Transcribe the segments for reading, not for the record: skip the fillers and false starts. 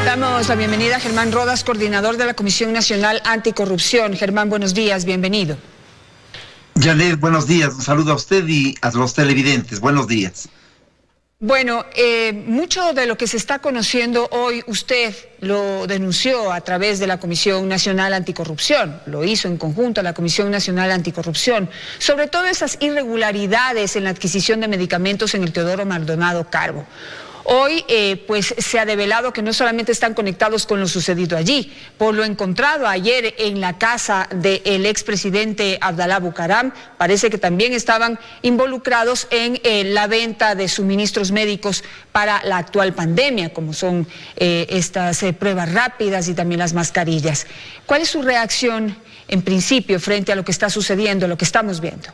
Damos la bienvenida a Germán Rodas, coordinador de la Comisión Nacional Anticorrupción. Germán, buenos días, bienvenido. Janet, buenos días. Un saludo a usted y a los televidentes. Buenos días. Bueno, mucho de lo que se está conociendo hoy, usted lo denunció a través de la Comisión Nacional Anticorrupción, lo hizo en conjunto a la Comisión Nacional Anticorrupción, sobre todo esas irregularidades en la adquisición de medicamentos en el Teodoro Maldonado Carbo. Hoy pues se ha develado que no solamente están conectados con lo sucedido allí, por lo encontrado ayer en la casa del expresidente Abdalá Bucaram, parece que también estaban involucrados en la venta de suministros médicos para la actual pandemia, como son estas pruebas rápidas y también las mascarillas. ¿Cuál es su reacción en principio frente a lo que está sucediendo, lo que estamos viendo?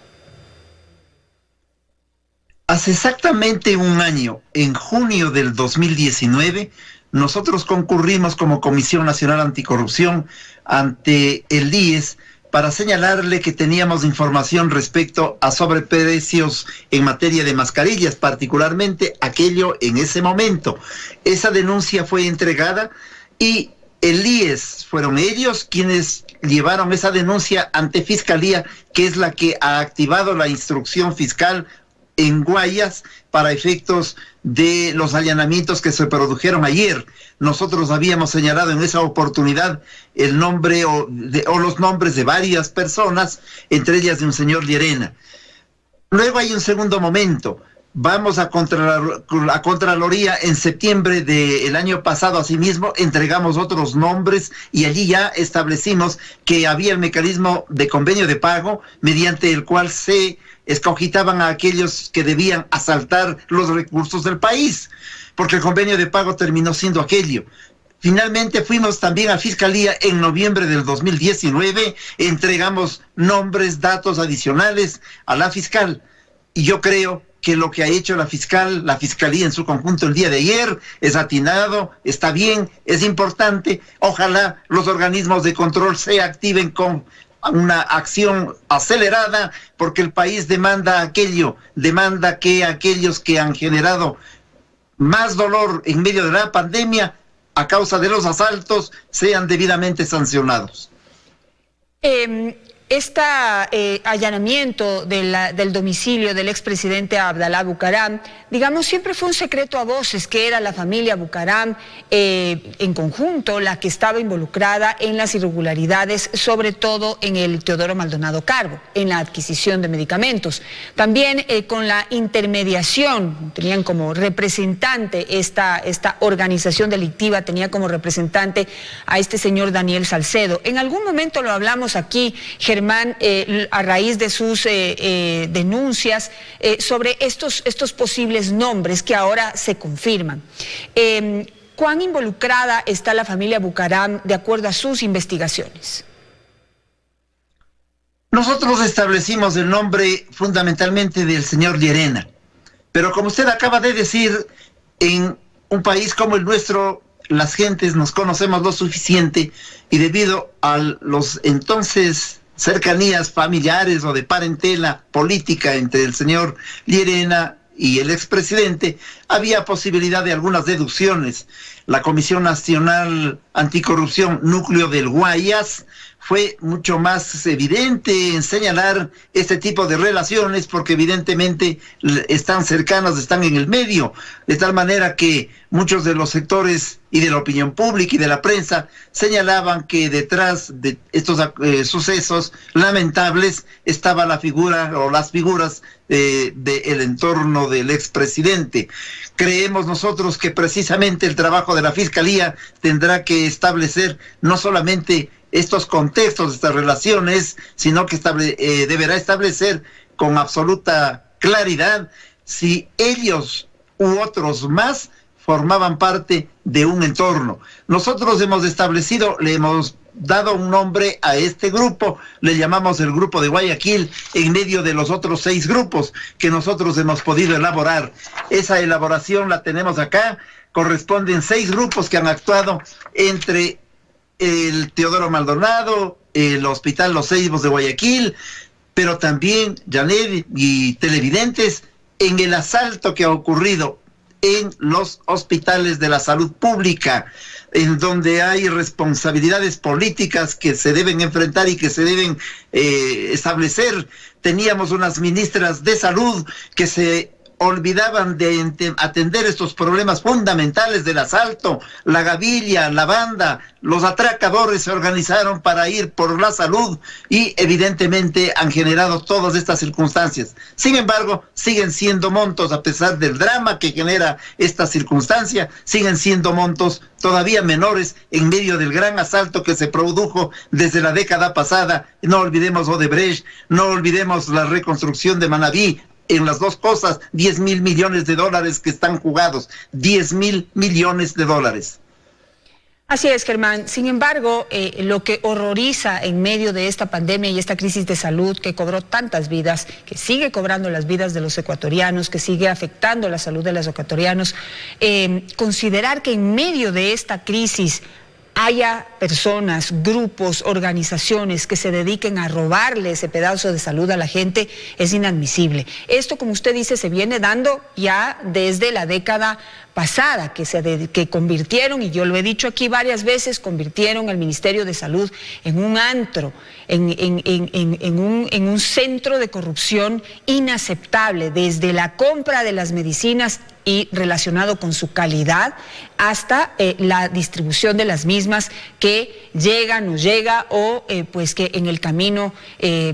Hace exactamente un año, en junio del 2019, nosotros concurrimos como Comisión Nacional Anticorrupción ante el DIES para señalarle que teníamos información respecto a sobreprecios en materia de mascarillas, particularmente aquello en ese momento. Esa denuncia fue entregada y el IES fueron ellos quienes llevaron esa denuncia ante Fiscalía, que es la que ha activado la instrucción fiscal en Guayas para efectos de los allanamientos que se produjeron ayer. Nosotros habíamos señalado en esa oportunidad el nombre o los nombres de varias personas, entre ellas de un señor Llerena. Luego hay un segundo momento. Vamos a Contraloría en septiembre del año pasado, asimismo entregamos otros nombres y allí ya establecimos que había el mecanismo de convenio de pago mediante el cual se escogitaban a aquellos que debían asaltar los recursos del país, porque el convenio de pago terminó siendo aquello. Finalmente fuimos también a Fiscalía en noviembre del 2019, entregamos nombres, datos adicionales a la fiscal, y yo creo que lo que ha hecho la Fiscalía en su conjunto el día de ayer es atinado, está bien, es importante. Ojalá los organismos de control se activen con una acción acelerada, porque el país demanda aquello, demanda que aquellos que han generado más dolor en medio de la pandemia a causa de los asaltos sean debidamente sancionados. Este allanamiento del domicilio del expresidente Abdalá Bucaram, digamos, siempre fue un secreto a voces que era la familia Bucaram en conjunto la que estaba involucrada en las irregularidades, sobre todo en el Teodoro Maldonado Carbo, en la adquisición de medicamentos. También con la intermediación, tenían como representante esta organización delictiva, tenía como representante a este señor Daniel Salcedo. En algún momento lo hablamos aquí, Germán, a raíz de sus denuncias sobre estos posibles nombres que ahora se confirman. ¿Cuán involucrada está la familia Bucaram de acuerdo a sus investigaciones? Nosotros establecimos el nombre fundamentalmente del señor Llerena, pero como usted acaba de decir, en un país como el nuestro, las gentes nos conocemos lo suficiente y debido a los entonces cercanías familiares o de parentela política entre el señor Llerena y el expresidente, había posibilidad de algunas deducciones. La Comisión Nacional Anticorrupción, núcleo del Guayas, fue mucho más evidente en señalar este tipo de relaciones porque evidentemente están cercanas, están en el medio, de tal manera que muchos de los sectores y de la opinión pública y de la prensa señalaban que detrás de estos sucesos lamentables estaba la figura o las figuras del entorno del expresidente. Creemos nosotros que precisamente el trabajo de la Fiscalía tendrá que establecer no solamente estos contextos, estas relaciones, sino que deberá establecer con absoluta claridad si ellos u otros más formaban parte de un entorno. Nosotros hemos establecido, le hemos dado un nombre a este grupo, le llamamos el Grupo de Guayaquil, en medio de los otros 6 grupos que nosotros hemos podido elaborar. Esa elaboración la tenemos acá, corresponden 6 grupos que han actuado entre el Teodoro Maldonado, el Hospital Los Ceibos de Guayaquil, pero también, Janet y televidentes, en el asalto que ha ocurrido en los hospitales de la salud pública, en donde hay responsabilidades políticas que se deben enfrentar y que se deben establecer. Teníamos unas ministras de salud que se olvidaban de atender estos problemas fundamentales del asalto. La gavilla, la banda, los atracadores se organizaron para ir por la salud y evidentemente han generado todas estas circunstancias. Sin embargo, siguen siendo montos, a pesar del drama que genera esta circunstancia, siguen siendo montos todavía menores en medio del gran asalto que se produjo desde la década pasada. No olvidemos Odebrecht, no olvidemos la reconstrucción de Manabí. En las dos cosas, 10.000 millones de dólares que están jugados, 10.000 millones de dólares. Así es, Germán. Sin embargo, lo que horroriza en medio de esta pandemia y esta crisis de salud que cobró tantas vidas, que sigue cobrando las vidas de los ecuatorianos, que sigue afectando la salud de los ecuatorianos, considerar que en medio de esta crisis haya personas, grupos, organizaciones que se dediquen a robarle ese pedazo de salud a la gente es inadmisible. Esto, como usted dice, se viene dando ya desde la década pasada, que convirtieron, y yo lo he dicho aquí varias veces, convirtieron al Ministerio de Salud en un antro, en un centro de corrupción inaceptable, desde la compra de las medicinas y relacionado con su calidad hasta la distribución de las mismas, que llega, no llega, o pues que en el camino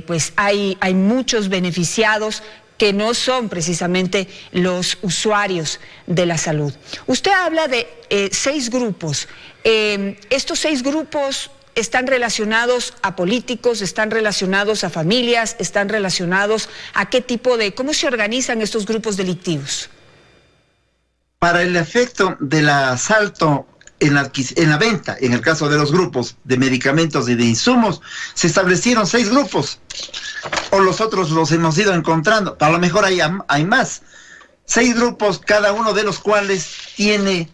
pues hay muchos beneficiados que no son precisamente los usuarios de la salud. Usted habla de 6 grupos. Estos 6 grupos están relacionados a políticos, están relacionados a familias, están relacionados a qué tipo de... ¿Cómo se organizan estos grupos delictivos? Para el efecto del asalto en la venta, en el caso de los grupos de medicamentos y de insumos, se establecieron 6 grupos, o los otros los hemos ido encontrando, a lo mejor hay más. 6 grupos, cada uno de los cuales tiene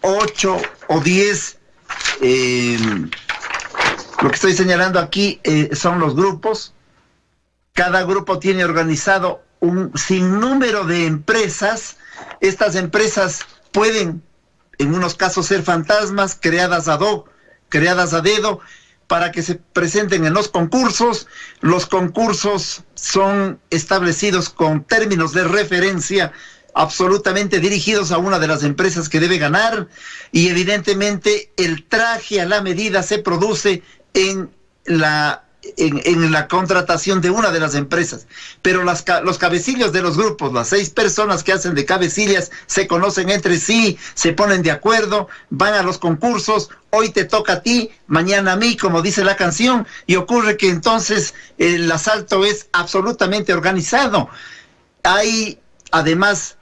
8 o 10, lo que estoy señalando aquí son los grupos. Cada grupo tiene organizado un sinnúmero de empresas. Estas empresas pueden, en unos casos, ser fantasmas, creadas ad hoc, creadas a dedo, para que se presenten en los concursos. Los concursos son establecidos con términos de referencia absolutamente dirigidos a una de las empresas que debe ganar, y evidentemente el traje a la medida se produce en la contratación de una de las empresas, pero los cabecillos de los grupos, las 6 personas que hacen de cabecillas, se conocen entre sí, se ponen de acuerdo, van a los concursos. Hoy te toca a ti, mañana a mí, como dice la canción, y ocurre que entonces el asalto es absolutamente organizado. Hay además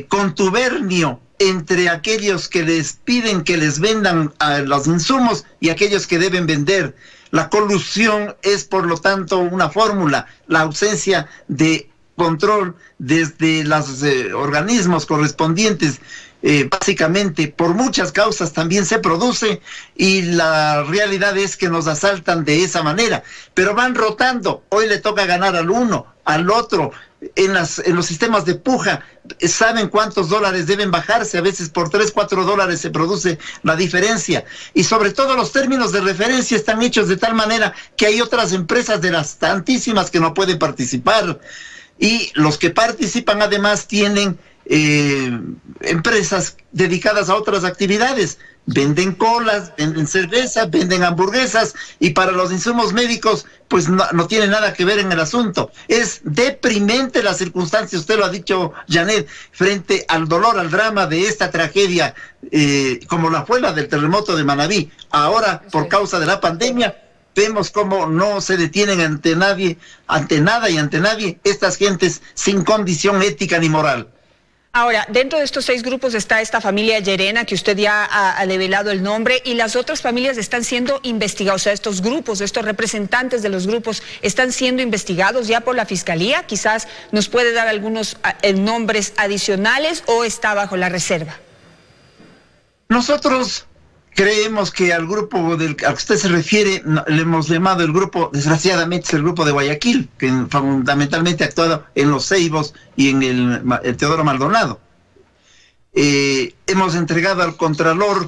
contubernio entre aquellos que les piden que les vendan los insumos y aquellos que deben vender. La colusión es, por lo tanto, una fórmula. La ausencia de control desde los organismos correspondientes, básicamente por muchas causas también se produce, y la realidad es que nos asaltan de esa manera, pero van rotando. Hoy le toca ganar al uno, al otro. En los sistemas de puja saben cuántos dólares deben bajarse, a veces por 3, 4 dólares se produce la diferencia, y sobre todo los términos de referencia están hechos de tal manera que hay otras empresas de las tantísimas que no pueden participar, y los que participan además tienen empresas dedicadas a otras actividades. Venden colas, venden cerveza, venden hamburguesas, y para los insumos médicos pues no tiene nada que ver en el asunto. Es deprimente la circunstancia, usted lo ha dicho, Janet, frente al dolor, al drama de esta tragedia, como la fue la del terremoto de Manabí. Ahora, por causa de la pandemia, vemos cómo no se detienen ante nadie, ante nada y ante nadie, estas gentes sin condición ética ni moral. Ahora, dentro de estos 6 grupos está esta familia Llerena, que usted ya ha develado el nombre, y las otras familias están siendo investigadas. O sea, estos grupos, estos representantes de los grupos están siendo investigados ya por la Fiscalía. Quizás nos puede dar algunos nombres adicionales, o está bajo la reserva. Nosotros Creemos que al grupo al que usted se refiere le hemos llamado el grupo, desgraciadamente es el grupo de Guayaquil, que fundamentalmente ha actuado en Los Ceibos y en el Teodoro Maldonado. Hemos entregado al Contralor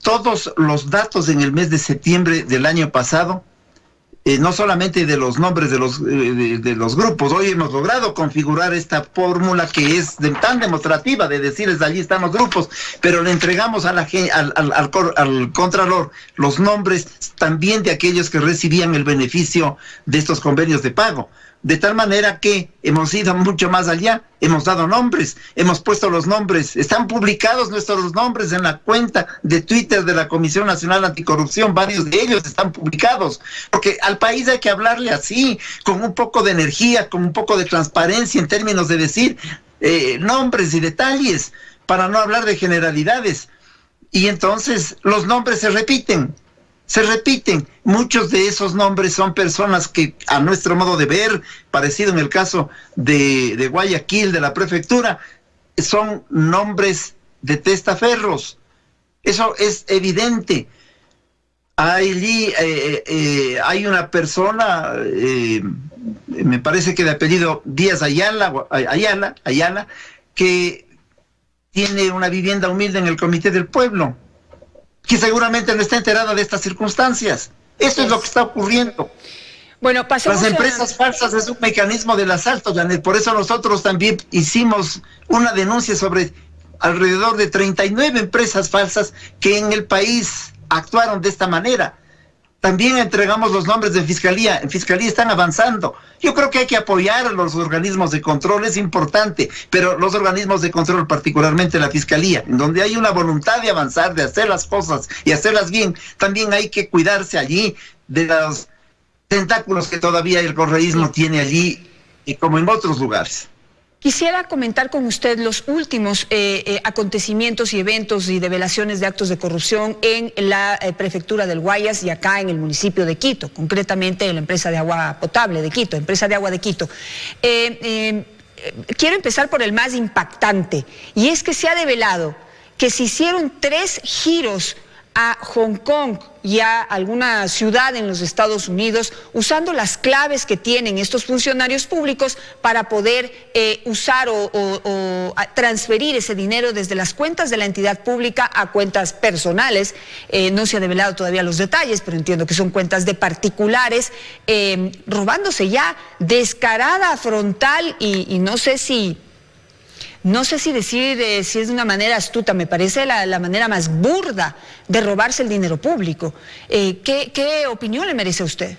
todos los datos en el mes de septiembre del año pasado, no solamente de los nombres de los grupos. Hoy hemos logrado configurar esta fórmula que es tan demostrativa de decirles allí están los grupos, pero le entregamos al Contralor los nombres también de aquellos que recibían el beneficio de estos convenios de pago. De tal manera que hemos ido mucho más allá, hemos dado nombres, hemos puesto los nombres, están publicados nuestros nombres en la cuenta de Twitter de la Comisión Nacional Anticorrupción, varios de ellos están publicados, porque al país hay que hablarle así, con un poco de energía, con un poco de transparencia en términos de decir nombres y detalles, para no hablar de generalidades. Y entonces los nombres se repiten. Muchos de esos nombres son personas que, a nuestro modo de ver, parecido en el caso de Guayaquil, de la prefectura, son nombres de testaferros. Eso es evidente. Allí hay una persona, me parece que de apellido Díaz Ayala, que tiene una vivienda humilde en el Comité del Pueblo, que seguramente no está enterada de estas circunstancias. Eso es lo que está ocurriendo. Bueno, pasemos Las empresas falsas es un mecanismo del asalto, Janet. Por eso nosotros también hicimos una denuncia sobre alrededor de 39 empresas falsas que en el país actuaron de esta manera. También entregamos los nombres de Fiscalía. En Fiscalía están avanzando. Yo creo que hay que apoyar a los organismos de control, es importante, pero los organismos de control, particularmente la Fiscalía, en donde hay una voluntad de avanzar, de hacer las cosas y hacerlas bien, también hay que cuidarse allí de los tentáculos que todavía el correísmo tiene allí, y como en otros lugares. Quisiera comentar con usted los últimos acontecimientos y eventos y develaciones de actos de corrupción en la prefectura del Guayas y acá en el municipio de Quito, concretamente en la empresa de agua potable de Quito, empresa de agua de Quito. Quiero empezar por el más impactante, y es que se ha develado que se hicieron 3 giros a Hong Kong y a alguna ciudad en los Estados Unidos, usando las claves que tienen estos funcionarios públicos para poder usar o transferir ese dinero desde las cuentas de la entidad pública a cuentas personales. No se ha develado todavía los detalles, pero entiendo que son cuentas de particulares, robándose ya descarada, frontal y no sé si decir si es de una manera astuta, me parece la manera más burda de robarse el dinero público. ¿Qué opinión le merece a usted?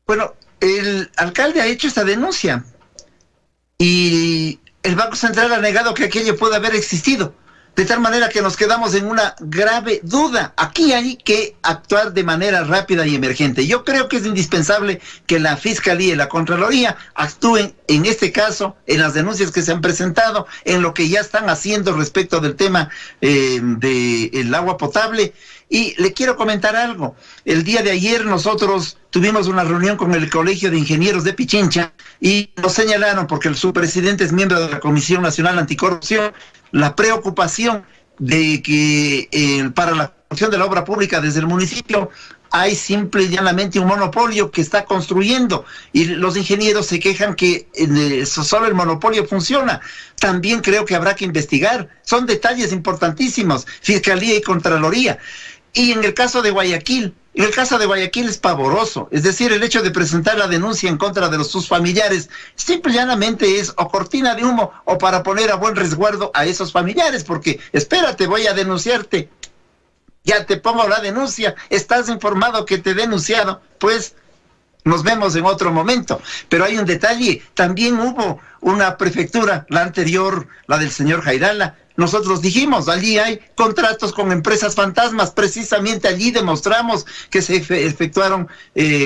Bueno, el alcalde ha hecho esta denuncia y el Banco Central ha negado que aquello pueda haber existido, de tal manera que nos quedamos en una grave duda. Aquí hay que actuar de manera rápida y emergente. Yo creo que es indispensable que la Fiscalía y la Contraloría actúen en este caso, en las denuncias que se han presentado, en lo que ya están haciendo respecto del tema del agua potable. Y le quiero comentar algo. El día de ayer nosotros tuvimos una reunión con el Colegio de Ingenieros de Pichincha y nos señalaron, porque el subpresidente es miembro de la Comisión Nacional Anticorrupción, la preocupación de que para la construcción de la obra pública desde el municipio hay simple y llanamente un monopolio que está construyendo, y los ingenieros se quejan que solo el monopolio funciona. También creo que habrá que investigar. Son detalles importantísimos, Fiscalía y Contraloría. Y en el caso de Guayaquil, es pavoroso. Es decir, el hecho de presentar la denuncia en contra de sus familiares simple y llanamente es o cortina de humo o para poner a buen resguardo a esos familiares, porque espérate, voy a denunciarte. Ya te pongo la denuncia, estás informado que te he denunciado, pues nos vemos en otro momento. Pero hay un detalle, también hubo una prefectura, la anterior, la del señor Jairala. Nosotros dijimos, allí hay contratos con empresas fantasmas, precisamente allí demostramos que se efectuaron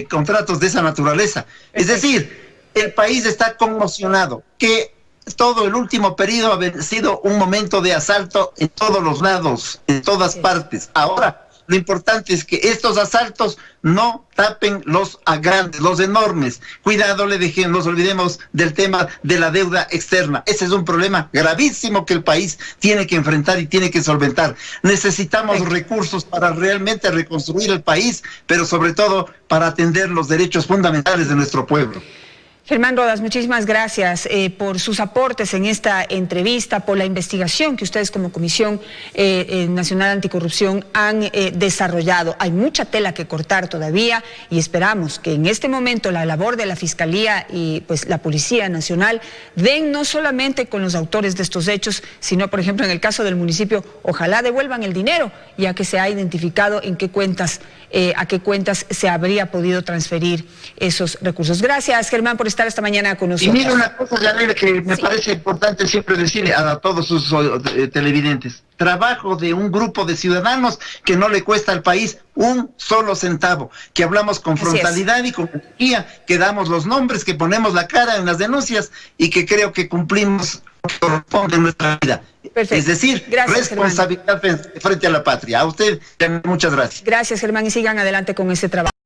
contratos de esa naturaleza. Es decir, el país está conmocionado, que todo el último periodo ha sido un momento de asalto en todos los lados, en todas partes. Ahora Lo importante es que estos asaltos no tapen los grandes, los enormes. Cuidado, nos olvidemos del tema de la deuda externa. Ese es un problema gravísimo que el país tiene que enfrentar y tiene que solventar. Necesitamos recursos para realmente reconstruir el país, pero sobre todo para atender los derechos fundamentales de nuestro pueblo. Germán Rodas, muchísimas gracias por sus aportes en esta entrevista, por la investigación que ustedes como Comisión Nacional Anticorrupción han desarrollado. Hay mucha tela que cortar todavía y esperamos que en este momento la labor de la Fiscalía y pues la Policía Nacional den no solamente con los autores de estos hechos, sino por ejemplo en el caso del municipio, ojalá devuelvan el dinero, ya que se ha identificado en qué cuentas, a qué cuentas se habría podido transferir esos recursos. Gracias, Germán, por estar esta mañana con nosotros. Y mira una cosa, Yanira, que me parece importante siempre decirle a todos sus televidentes. Trabajo de un grupo de ciudadanos que no le cuesta al país un solo centavo, que hablamos con frontalidad y con energía, que damos los nombres, que ponemos la cara en las denuncias y que creo que cumplimos lo que corresponde en nuestra vida. Perfecto. Es decir, gracias, responsabilidad Germán, frente a la patria. A usted, muchas gracias. Gracias, Germán, y sigan adelante con ese trabajo.